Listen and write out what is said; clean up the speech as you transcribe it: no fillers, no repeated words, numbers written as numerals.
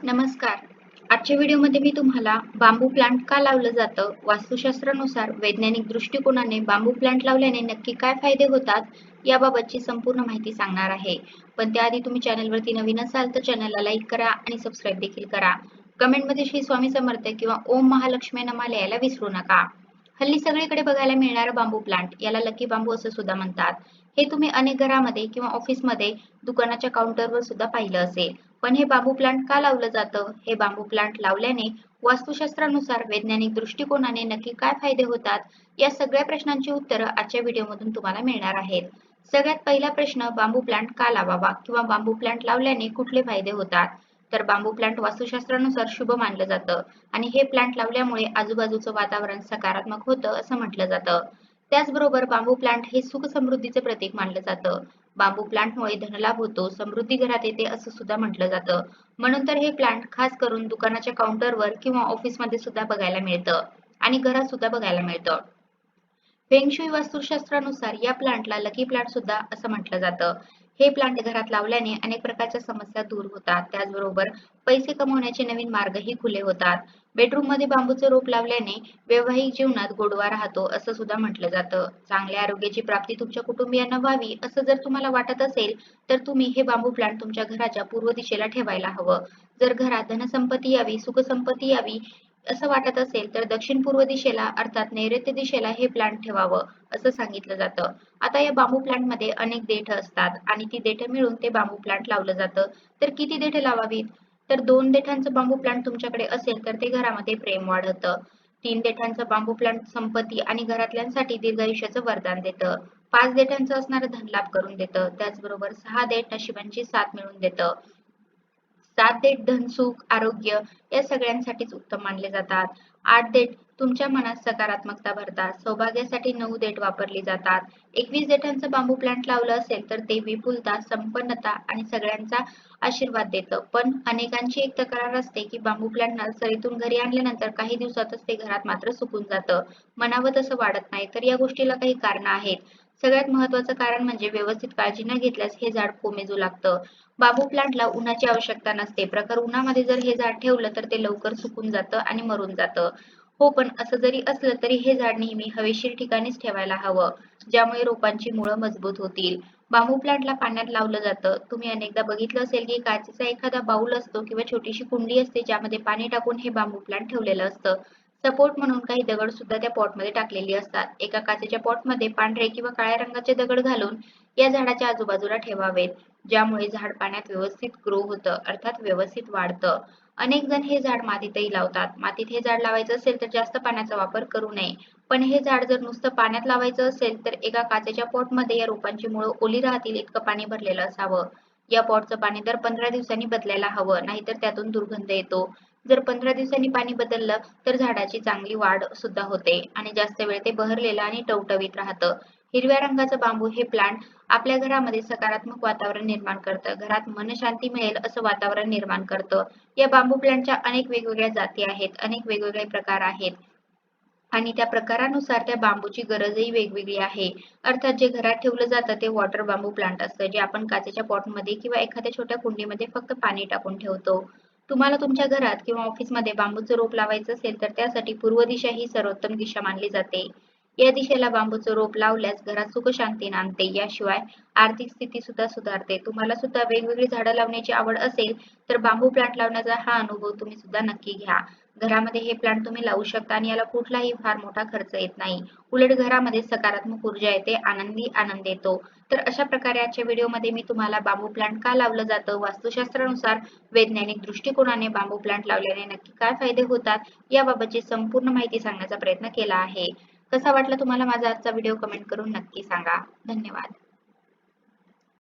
नमस्कार. आजच्या व्हिडिओमध्ये मी तुम्हाला बांबू प्लांट का लावलं जातं, वास्तुशास्त्रानुसार वैज्ञानिक दृष्टिकोनाने बांबू प्लांट लावल्याने नक्की काय फायदे होतात, याबाबतची संपूर्ण माहिती सांगणार आहे. पण त्याआधी तुम्ही चॅनलवरती नवीन असाल तर चॅनलला लाईक करा आणि सबस्क्राईब देखील करा. कमेंटमध्ये श्री स्वामी समर्थ किंवा ओम महालक्ष्मी नमः लिहायला विसरू नका. हल्ली सगळीकडे बघायला मिळणारा बांबू प्लांट याला लकी बांबू असं सुद्धा म्हणतात. हे तुम्ही अनेक घरामध्ये किंवा ऑफिसमध्ये, दुकानाच्या काउंटरवर सुद्धा पाहिलं असेल. पण हे बांबू प्लांट का लावलं जातं? हे बांबू प्लांट लावल्याने वास्तुशास्त्रानुसार वैज्ञानिक दृष्टिकोनाने नक्की काय फायदे होतात? या सगळ्या प्रश्नांची उत्तरं आजच्या व्हिडिओमधून तुम्हाला मिळणार आहेत. सगळ्यात पहिला प्रश्न, बांबू प्लांट का लावावा किंवा बांबू प्लांट लावल्याने कुठले फायदे होतात? तर बांबू प्लांट वास्तुशास्त्रानुसार शुभ मानलं जातं आणि हे प्लांट लावल्यामुळे आजूबाजूचं वातावरण सकारात्मक होतं असं म्हटलं जातं. त्याचबरोबर बांबू प्लांट हे सुख समृद्धीचे प्रतीक मानलं जातं. बांबू प्लांटमुळे धनलाभ होतो, समृद्धी घरात येते असं सुद्धा म्हटलं जातं. म्हणून तर हे प्लांट खास करून दुकानाच्या काउंटरवर किंवा ऑफिसमध्ये सुद्धा बघायला मिळतं आणि घरात सुद्धा बघायला मिळतं. फेंगशुई वास्तुशास्त्रानुसार या प्लांटला लकी प्लांट सुद्धा असं म्हटलं जातं. हे प्लांट घरात लावल्याने अनेक प्रकारच्या समस्या दूर होतात. त्याचबरोबर पैसे कमवण्याचे नवीन मार्गही खुले होतात. बेडरूममध्ये बांबूचं रोप लावल्याने वैवाहिक जीवनात गोडवा राहतो असं सुद्धा म्हटलं जातं. चांगल्या आरोग्याची प्राप्ती तुमच्या कुटुंबियांना व्हावी असं जर तुम्हाला वाटत असेल तर तुम्ही हे बांबू प्लांट तुमच्या घराच्या पूर्व दिशेला ठेवायला हवं. जर घरात धनसंपत्ती यावी, सुखसंपत्ती यावी असं वाटत असेल तर दक्षिण पूर्व दिशेला अर्थात नैऋत्य दिशेला हे प्लांट ठेवावं असं सांगितलं जातं. आता या बांबू प्लांटमध्ये अनेक देठ असतात आणि ती देठ मिळून ते बांबू प्लांट लावलं जातं. तर किती देठ लावावीत? तर 2 देठांचं बांबू प्लांट तुमच्याकडे असेल तर ते घरामध्ये प्रेम वाढवतं. 3 देठांचं बांबू प्लांट संपत्ती आणि घरातल्यांसाठी दीर्घायुष्याचं वरदान देतं. 5 देठांचं असणारं धनलाभ करून देतं. त्याचबरोबर 6 देठ नशिबांची साथ मिळवून देतं. 7 देठ धन, सुख, आरोग्य या सगळ्यांसाठीच उत्तम मानले जातात. 8 देठ तुमच्या मनात सकारात्मकता भरतात. सौभाग्यासाठी 9 देठ वापरली जातात. 21 देठांचं बांबू प्लांट लावलं असेल तर ते विपुलता, संपन्नता आणि सगळ्यांचा आशीर्वाद देतं. पण अनेकांची एक तक्रार असते की बांबू प्लांट नर्सरीतून घरी आणल्यानंतर काही दिवसातच ते घरात मात्र सुकून जातं. म्हणावं तसं वाढत नाही. तर या गोष्टीला काही कारणं आहेत. सगळ्यात महत्त्वाचं कारण म्हणजे व्यवस्थित काळजी न घेतल्यास हे झाड कोमेजू लागतं. बांबू प्लांटला उन्हाची आवश्यकता नसते. प्रखर उन्हामध्ये जर हे झाड ठेवलं तर ते लवकर सुकून जातं आणि मरून जातं. हो, पण असं जरी असलं तरी हे झाड नेहमी हवेशीर ठिकाणीच ठेवायला हवं, ज्यामुळे रोपांची मुळं मजबूत होतील. बांबू प्लांटला पाण्यात लावलं जातं. तुम्ही अनेकदा बघितलं असेल की काचेचा एखादा बाऊल असतो किंवा छोटीशी कुंडी असते ज्यामध्ये पाणी टाकून हे बांबू प्लांट ठेवलेलं असतं. सपोर्ट म्हणून काही दगड सुद्धा त्या पॉटमध्ये टाकलेली असतात. एका काचेच्या पॉटमध्ये पांढरे किंवा काळ्या रंगाचे दगड घालून या झाडाच्या आजूबाजूला ठेवावेत. ज्यामुळे झाड पाण्यात व्यवस्थित ग्रो होतं, अर्थात व्यवस्थित वाढतं. अनेक जण हे झाड मातीतही लावतात. मातीत हे झाड लावायचं असेल तर जास्त पाण्याचा वापर करू नये. पण हे झाड जर नुसतं पाण्यात लावायचं असेल तर एका काचेच्या पॉटमध्ये या रोपांची मुळं ओली राहतील इतकं पाणी भरलेलं असावं. या पॉटचं पाणी दर 15 दिवसांनी बदलायला हवं, नाहीतर त्यातून दुर्गंध येतो. जर 15 दिवसांनी पाणी बदललं तर झाडाची चांगली वाढ सुद्धा होते आणि जास्त वेळ ते बहरलेलं आणि टवटवीत राहतं. हिरव्या रंगाचं बांबू हे प्लांट आपल्या घरामध्ये सकारात्मक वातावरण निर्माण करतं. घरात मनशांती मिळेल असं वातावरण निर्माण करतं. या बांबू प्लांटच्या अनेक वेगवेगळ्या जाती आहेत, अनेक वेगवेगळे प्रकार आहेत आणि त्या प्रकारानुसार त्या बांबूची गरजही वेगवेगळी आहे. अर्थात जे घरात ठेवलं जातं ते वॉटर बांबू प्लांट असतं, जे आपण काचेच्या पॉटमध्ये किंवा एखाद्या छोट्या कुंडीमध्ये फक्त पाणी टाकून ठेवतो. तुम्हाला तुमच्या घरात किंवा ऑफिसमध्ये बांबूचं रोप लावायचं असेल तर त्यासाठी पूर्व दिशा ही सर्वोत्तम दिशा मानली जाते. या दिशेला बांबूचं रोप लावल्यास घरात सुखशांती नांदते. याशिवाय आर्थिक स्थिती सुद्धा सुधारते. तुम्हाला सुद्धा वेगवेगळी झाडं लावण्याची आवड असेल तर बांबू प्लांट लावण्याचा हा अनुभव तुम्ही सुद्धा नक्की घ्या. घरामध्ये हे प्लांट तुम्ही लावू शकता आणि याला कुठलाही फार मोठा खर्च येत नाही. उलट घरामध्ये सकारात्मक ऊर्जा येते, आनंदी आनंद येतो. तर अशा प्रकारे आजच्या व्हिडिओमध्ये मी तुम्हाला बांबू प्लांट का लावलं जातं, वास्तुशास्त्रानुसार वैज्ञानिक दृष्टिकोनाने बांबू प्लांट लावल्याने नक्की काय फायदे होतात, याबाबतची संपूर्ण माहिती सांगण्याचा प्रयत्न केला आहे. कसा वाटला तुम्हाला माझा आजचा व्हिडिओ कमेंट करून नक्की सांगा. धन्यवाद.